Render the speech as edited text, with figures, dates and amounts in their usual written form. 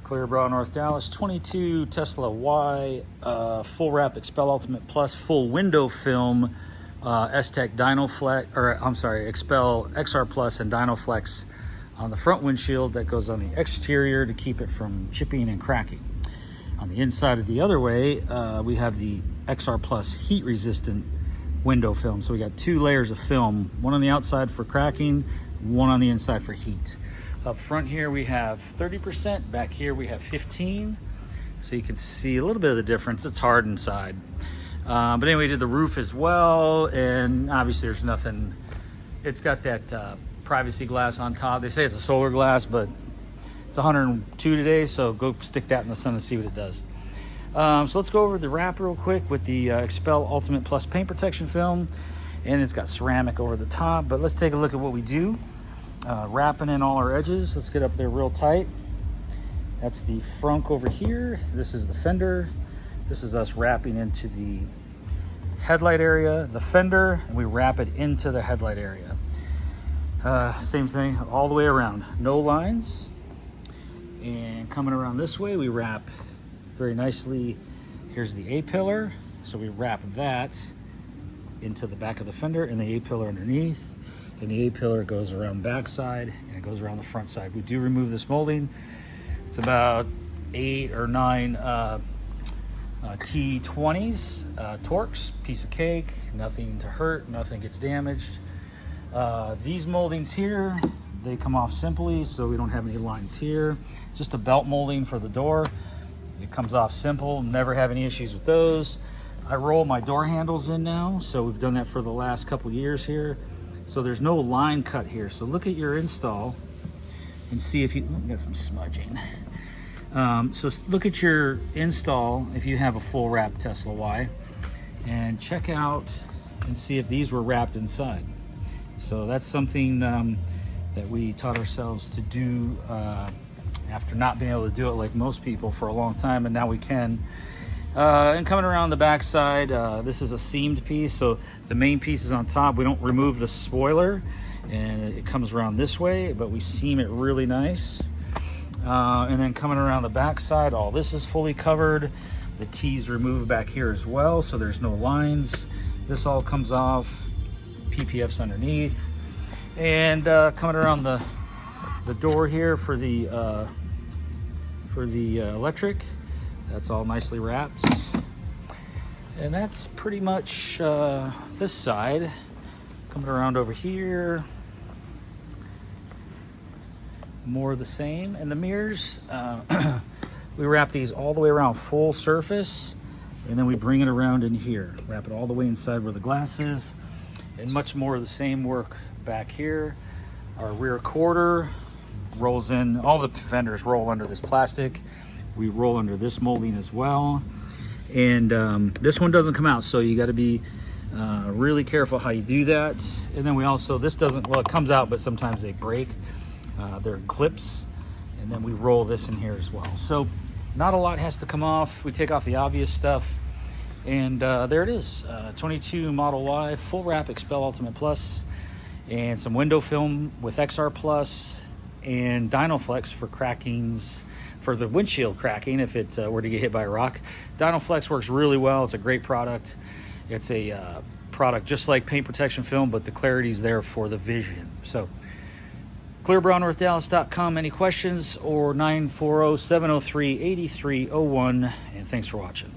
Clear Brow, North Dallas, 22 Tesla Y, full wrap XPEL Ultimate Plus, full window film, S-Tech Dynaflex, or I'm sorry, XPEL XR Plus and Dynaflex on the front windshield that goes on the exterior to keep it from chipping and cracking. On the inside of the other way, we have the XR Plus heat resistant window film. So we got two layers of film, one on the outside for cracking, one on the inside for heat. Up front here we have 30%, back here we have 15. So you can see a little bit of the difference. It's hard inside. But anyway, we did the roof as well, and obviously there's nothing, it's got that privacy glass on top. They say it's a solar glass, but it's 102 today, so go stick that in the sun and see what it does. So let's go over the wrap real quick with the XPEL Ultimate Plus paint protection film, and it's got ceramic over the top. But let's take a look at what we do. Wrapping in all our edges. Let's get up there real tight. That's the frunk over here. This is the fender. This is us wrapping into the headlight area, the fender, and we wrap it into the headlight area. Same thing all the way around, no lines. And coming around this way, we wrap very nicely. Here's the A-pillar, so we wrap that into the back of the fender and the A-pillar underneath, and the A-pillar goes around backside and it goes around the front side. We do remove this molding. It's about 8 or 9 T20s, Torx, piece of cake, nothing to hurt, nothing gets damaged. These moldings here, they come off simply, so we don't have any lines here. Just a belt molding for the door. It comes off simple, never have any issues with those. I roll my door handles in now, so we've done that for the last couple years here. So there's no line cut here. So look at your install and see if you, got some smudging. So look at your install if you have a full wrap Tesla Y, and check out and see if these were wrapped inside. So that's something that we taught ourselves to do after not being able to do it like most people for a long time, and now we can. And coming around the back side, this is a seamed piece, so the main piece is on top. We don't remove the spoiler, and it comes around this way, but we seam it really nice. And then coming around the back side, all this is fully covered. The T's removed back here as well, so there's no lines. This all comes off, PPF's underneath. And coming around the door here for the electric, that's all nicely wrapped. And that's pretty much this side. Coming around over here, more of the same. And the mirrors, we wrap these all the way around full surface, and then we bring it around in here, wrap it all the way inside where the glass is, and much more of the same work back here. Our rear quarter rolls in, all the fenders roll under this plastic. We roll under this molding as well. And this one doesn't come out, so you got to be really careful how you do that. And then we also, this doesn't, well, it comes out, but sometimes they break. They're clips, and then we roll this in here as well. So not a lot has to come off. We take off the obvious stuff, and there it is. 22 Model Y, full wrap XPEL Ultimate Plus, and some window film with XR Plus, and Dynaflex for crackings, for the windshield cracking if it were to get hit by a rock. Dynaflex works really well. It's a great product. It's a product just like paint protection film, but the clarity's there for the vision. So clearbrownnorthdallas.com. Any questions, or 940-703-8301, and thanks for watching.